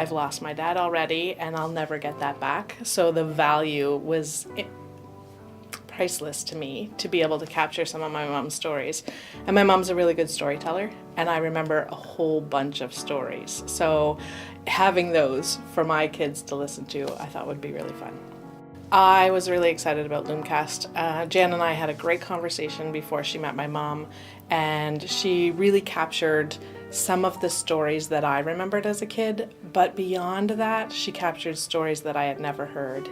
I've lost my dad already and I'll never get that back. So the value was priceless to me to be able to capture some of my mom's stories. And my mom's a really good storyteller, and I remember a whole bunch of stories. So having those for my kids to listen to, I thought would be really fun. I was really excited about Loomcast. Jan and I had a great conversation before she met my mom, and she really captured some of the stories that I remembered as a kid, but beyond that, she captured stories that I had never heard.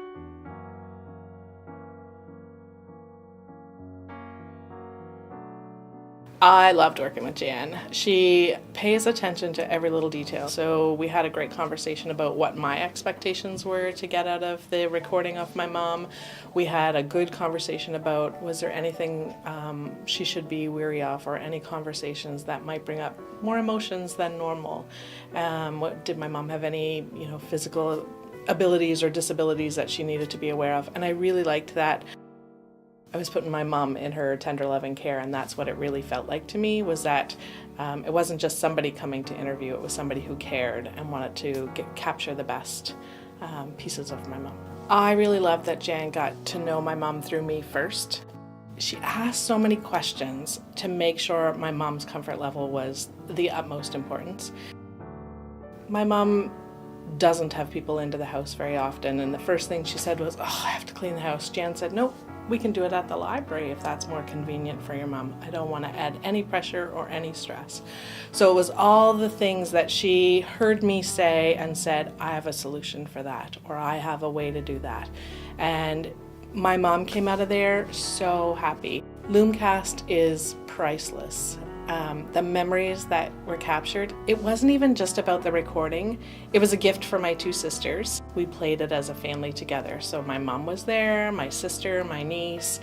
I loved working with Jan. She pays attention to every little detail. So we had a great conversation about what my expectations were to get out of the recording of my mom. We had a good conversation about was there anything she should be wary of, or any conversations that might bring up more emotions than normal. Did my mom have any physical abilities or disabilities that she needed to be aware of? And I really liked that. I was putting my mom in her tender, loving care, and that's what it really felt like to me, was that it wasn't just somebody coming to interview, it was somebody who cared and wanted to capture the best pieces of my mom. I really loved that Jan got to know my mom through me first. She asked so many questions to make sure my mom's comfort level was the utmost importance. My mom doesn't have people into the house very often, and the first thing she said was, "Oh, I have to clean the house." Jan said, "Nope. We can do it at the library if that's more convenient for your mom. I don't want to add any pressure or any stress." So it was all the things that she heard me say and said, "I have a solution for that," or "I have a way to do that." And my mom came out of there so happy. Loomcast is priceless. The memories that were captured, it wasn't even just about the recording. It was a gift for my two sisters. We played it as a family together. So my mom was there, my sister, my niece,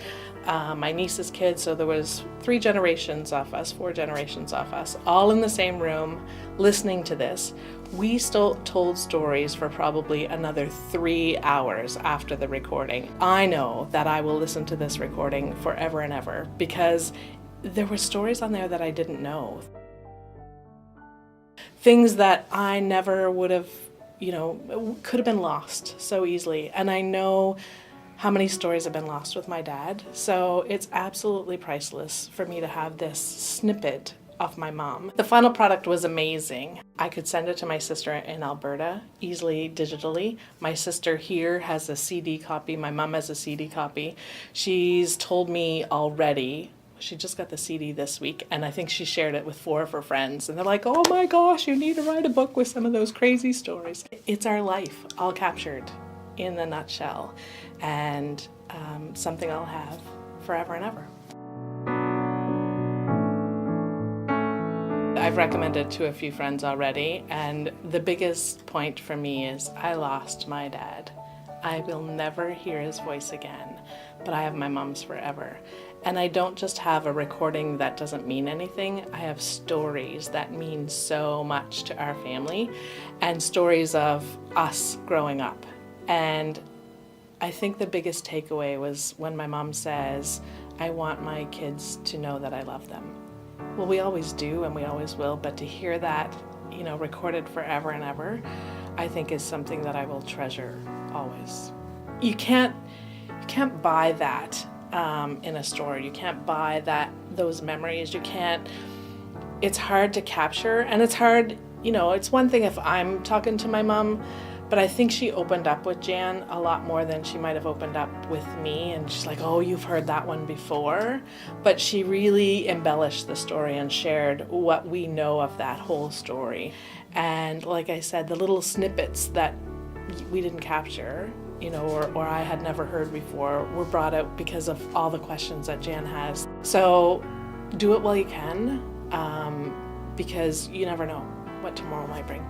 my niece's kids. So there was 4 generations of us, all in the same room, listening to this. We still told stories for probably another 3 hours after the recording. I know that I will listen to this recording forever and ever, because there were stories on there that I didn't know. Things that I never would have, could have been lost so easily. And I know how many stories have been lost with my dad. So it's absolutely priceless for me to have this snippet of my mom. The final product was amazing. I could send it to my sister in Alberta easily digitally. My sister here has a CD copy. My mom has a CD copy. She's told me already. She just got the CD this week, and I think she shared it with 4 of her friends, and they're like, "Oh my gosh, you need to write a book with some of those crazy stories." It's our life, all captured in a nutshell, and something I'll have forever and ever. I've recommended to a few friends already, and the biggest point for me is I lost my dad. I will never hear his voice again, but I have my mom's forever. And I don't just have a recording that doesn't mean anything. I have stories that mean so much to our family, and stories of us growing up. And I think the biggest takeaway was when my mom says, "I want my kids to know that I love them." Well, we always do and we always will, but to hear that, recorded forever and ever, I think is something that I will treasure always. You can't buy that in a store. You can't buy those memories. It's hard to capture, and it's hard, it's one thing if I'm talking to my mom, but I think she opened up with Jan a lot more than she might have opened up with me, and she's like, "Oh, you've heard that one before," but she really embellished the story and shared what we know of that whole story. And like I said, the little snippets that we didn't capture, or I had never heard before, were brought out because of all the questions that Jan has. So do it while you can, because you never know what tomorrow might bring.